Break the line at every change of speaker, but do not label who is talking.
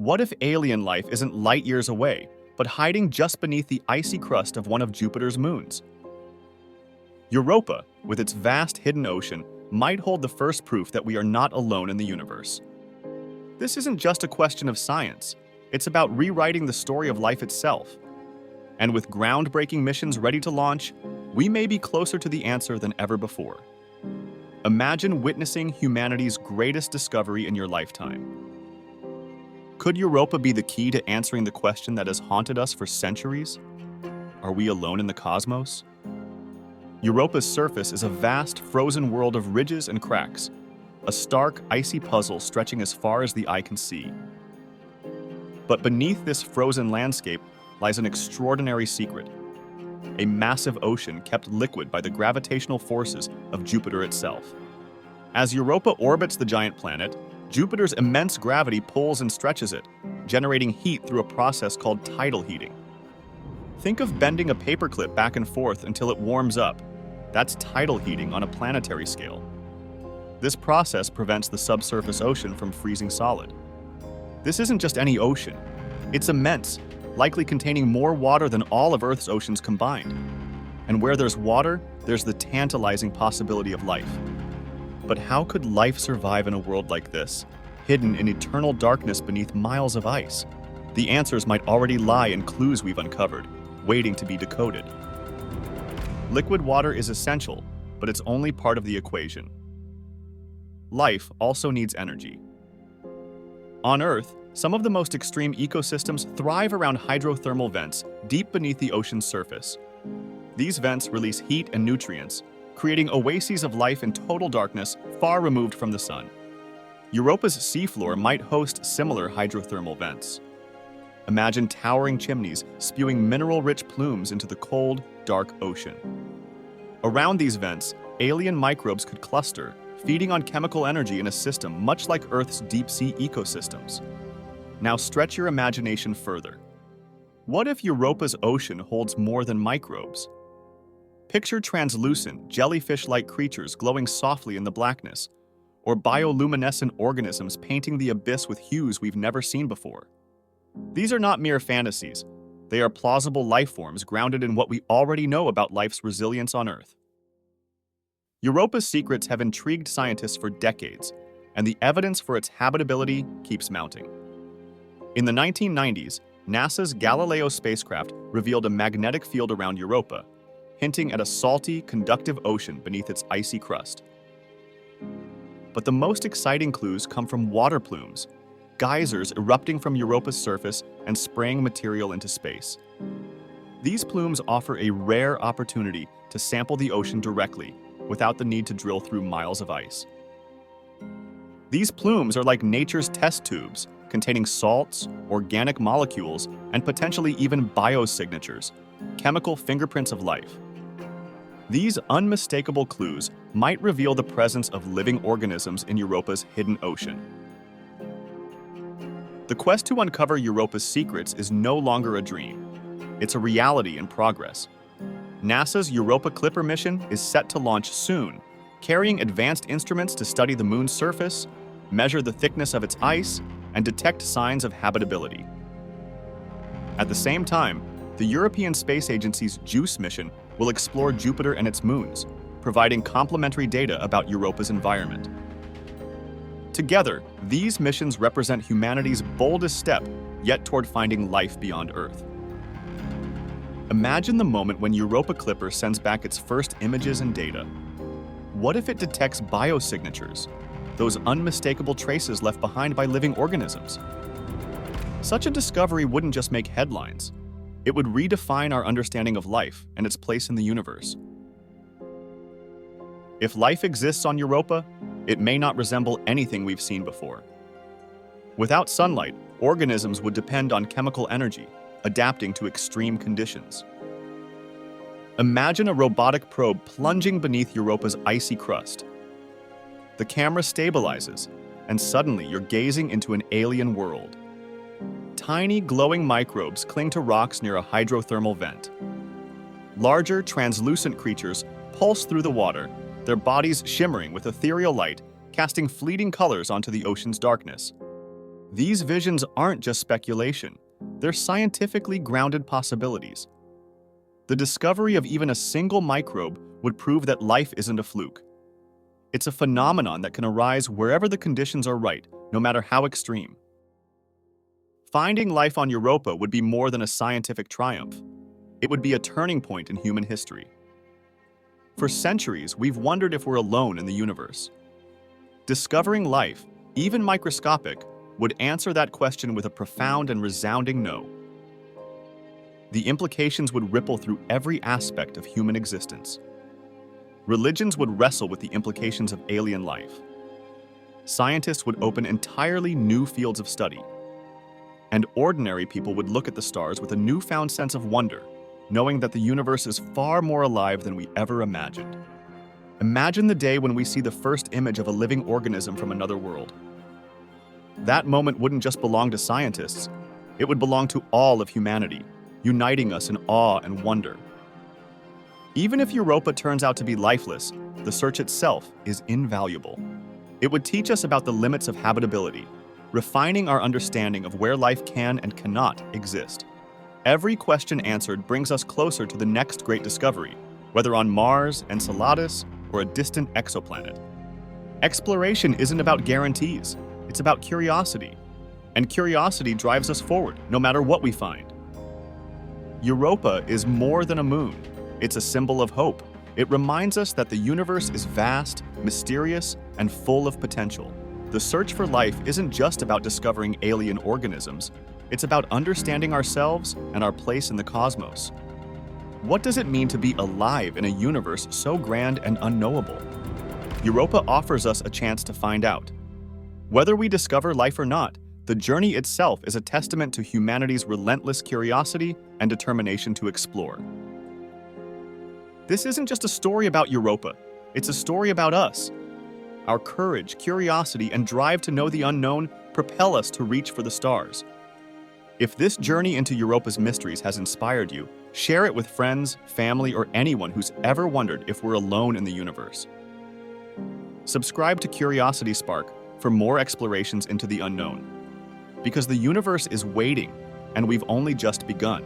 What if alien life isn't light years away, but hiding just beneath the icy crust of one of Jupiter's moons? Europa, with its vast hidden ocean, might hold the first proof that we are not alone in the universe. This isn't just a question of science, it's about rewriting the story of life itself. And with groundbreaking missions ready to launch, we may be closer to the answer than ever before. Imagine witnessing humanity's greatest discovery in your lifetime. Could Europa be the key to answering the question that has haunted us for centuries? Are we alone in the cosmos? Europa's surface is a vast, frozen world of ridges and cracks, a stark, icy puzzle stretching as far as the eye can see. But beneath this frozen landscape lies an extraordinary secret, a massive ocean kept liquid by the gravitational forces of Jupiter itself. As Europa orbits the giant planet, Jupiter's immense gravity pulls and stretches it, generating heat through a process called tidal heating. Think of bending a paperclip back and forth until it warms up. That's tidal heating on a planetary scale. This process prevents the subsurface ocean from freezing solid. This isn't just any ocean. It's immense, likely containing more water than all of Earth's oceans combined. And where there's water, there's the tantalizing possibility of life. But how could life survive in a world like this, hidden in eternal darkness beneath miles of ice? The answers might already lie in clues we've uncovered, waiting to be decoded. Liquid water is essential, but it's only part of the equation. Life also needs energy. On Earth, some of the most extreme ecosystems thrive around hydrothermal vents deep beneath the ocean's surface. These vents release heat and nutrients, creating oases of life in total darkness far removed from the sun. Europa's seafloor might host similar hydrothermal vents. Imagine towering chimneys spewing mineral-rich plumes into the cold, dark ocean. Around these vents, alien microbes could cluster, feeding on chemical energy in a system much like Earth's deep-sea ecosystems. Now stretch your imagination further. What if Europa's ocean holds more than microbes? Picture translucent, jellyfish-like creatures glowing softly in the blackness, or bioluminescent organisms painting the abyss with hues we've never seen before. These are not mere fantasies. They are plausible life forms grounded in what we already know about life's resilience on Earth. Europa's secrets have intrigued scientists for decades, and the evidence for its habitability keeps mounting. In the 1990s, NASA's Galileo spacecraft revealed a magnetic field around Europa, hinting at a salty, conductive ocean beneath its icy crust. But the most exciting clues come from water plumes, geysers erupting from Europa's surface and spraying material into space. These plumes offer a rare opportunity to sample the ocean directly, without the need to drill through miles of ice. These plumes are like nature's test tubes, containing salts, organic molecules, and potentially even biosignatures, chemical fingerprints of life. These unmistakable clues might reveal the presence of living organisms in Europa's hidden ocean. The quest to uncover Europa's secrets is no longer a dream. It's a reality in progress. NASA's Europa Clipper mission is set to launch soon, carrying advanced instruments to study the moon's surface, measure the thickness of its ice, and detect signs of habitability. At the same time, the European Space Agency's JUICE mission will explore Jupiter and its moons, providing complementary data about Europa's environment. Together, these missions represent humanity's boldest step yet toward finding life beyond Earth. Imagine the moment when Europa Clipper sends back its first images and data. What if it detects biosignatures, those unmistakable traces left behind by living organisms? Such a discovery wouldn't just make headlines. It would redefine our understanding of life and its place in the universe. If life exists on Europa, it may not resemble anything we've seen before. Without sunlight, organisms would depend on chemical energy, adapting to extreme conditions. Imagine a robotic probe plunging beneath Europa's icy crust. The camera stabilizes, and suddenly you're gazing into an alien world. Tiny, glowing microbes cling to rocks near a hydrothermal vent. Larger, translucent creatures pulse through the water, their bodies shimmering with ethereal light, casting fleeting colors onto the ocean's darkness. These visions aren't just speculation, they're scientifically grounded possibilities. The discovery of even a single microbe would prove that life isn't a fluke. It's a phenomenon that can arise wherever the conditions are right, no matter how extreme. Finding life on Europa would be more than a scientific triumph. It would be a turning point in human history. For centuries, we've wondered if we're alone in the universe. Discovering life, even microscopic, would answer that question with a profound and resounding no. The implications would ripple through every aspect of human existence. Religions would wrestle with the implications of alien life. Scientists would open entirely new fields of study. And ordinary people would look at the stars with a newfound sense of wonder, knowing that the universe is far more alive than we ever imagined. Imagine the day when we see the first image of a living organism from another world. That moment wouldn't just belong to scientists, it would belong to all of humanity, uniting us in awe and wonder. Even if Europa turns out to be lifeless, the search itself is invaluable. It would teach us about the limits of habitability, refining our understanding of where life can and cannot exist. Every question answered brings us closer to the next great discovery, whether on Mars, Enceladus, or a distant exoplanet. Exploration isn't about guarantees, it's about curiosity. And curiosity drives us forward, no matter what we find. Europa is more than a moon. It's a symbol of hope. It reminds us that the universe is vast, mysterious, and full of potential. The search for life isn't just about discovering alien organisms. It's about understanding ourselves and our place in the cosmos. What does it mean to be alive in a universe so grand and unknowable? Europa offers us a chance to find out. Whether we discover life or not, the journey itself is a testament to humanity's relentless curiosity and determination to explore. This isn't just a story about Europa, it's a story about us. Our courage, curiosity, and drive to know the unknown propel us to reach for the stars. If this journey into Europa's mysteries has inspired you, share it with friends, family, or anyone who's ever wondered if we're alone in the universe. Subscribe to Curiosity Spark for more explorations into the unknown. Because the universe is waiting, and we've only just begun.